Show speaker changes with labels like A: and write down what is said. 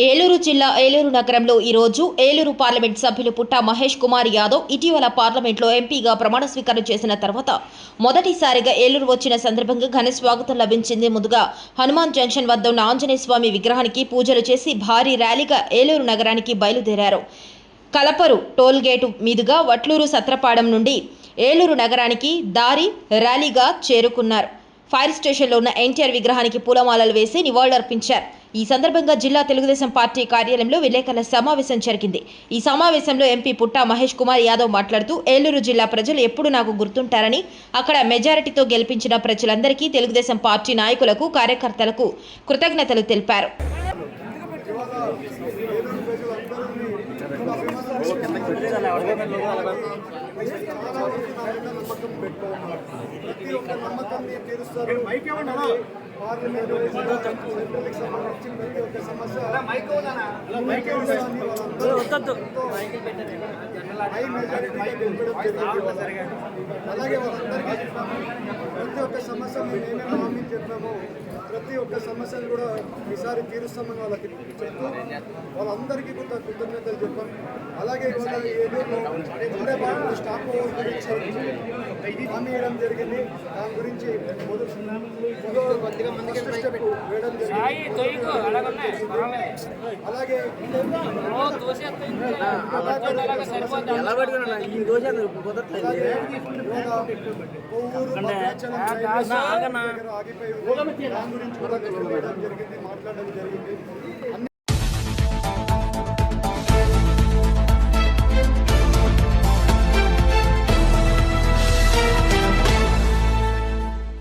A: ఏలూరు జిల్లా ఏలూరు నగరంలో ఈరోజు ఏలూరు పార్లమెంట్ సభ్యులు పుట్టా మహేష్ కుమార్ యాదవ్ ఇటీవల పార్లమెంట్లో ఎంపీగా ప్రమాణ స్వీకారం చేసిన తర్వాత మొదటిసారిగా ఏలూరు వచ్చిన సందర్భంగా ఘన స్వాగతం లభించింది. ముందుగా హనుమాన్ జంక్షన్ వద్ద ఉన్న ఆంజనేయ స్వామి విగ్రహానికి పూజలు చేసి భారీ ర్యాలీగా ఏలూరు నగరానికి బయలుదేరారు. కలపరు టోల్గేటు మీదుగా వట్లూరు సత్రపాడం నుండి ఏలూరు నగరానికి దారి ర్యాలీగా చేరుకున్నారు. ఫైర్ స్టేషన్లో ఉన్న ఎన్టీఆర్ విగ్రహానికి పూలమాలలు వేసి నివాళులర్పించారు. ఈ సందర్భంగా జిల్లా తెలుగుదేశం పార్టీ కార్యాలయంలో విలేకరుల సమావేశం జరిగింది. ఈ సమావేశంలో ఎంపీ పుట్టా మహేష్ కుమార్ యాదవ్ మాట్లాడుతూ ఏలూరు జిల్లా ప్రజలు ఎప్పుడు నాకు గుర్తుంటారని, అక్కడ మెజారిటీతో గెలిపించిన ప్రజలందరికీ, తెలుగుదేశం పార్టీ నాయకులకు, కార్యకర్తలకు కృతజ్ఞతలు తెలిపారు.
B: అలాగే వాళ్ళందరికీ ప్రతి ఒక్క సమస్య మేము ఏమేమి హామీ చెప్పామో ప్రతి ఒక్క సమస్యను కూడా ఈసారి తీరుస్తామని వాళ్ళకి చెప్తూ వాళ్ళందరికీ కూడా కృతజ్ఞతలు చెప్పాం. అలాగే ఏలూరులో స్టాప్ ఓవర్ గురించి హామీ వేయడం జరిగింది. దాని గురించి వేయడం జరిగింది. అలాగే ఆగిపోయి దాని గురించి కూడా వేయడం జరిగింది, మాట్లాడడం జరిగింది.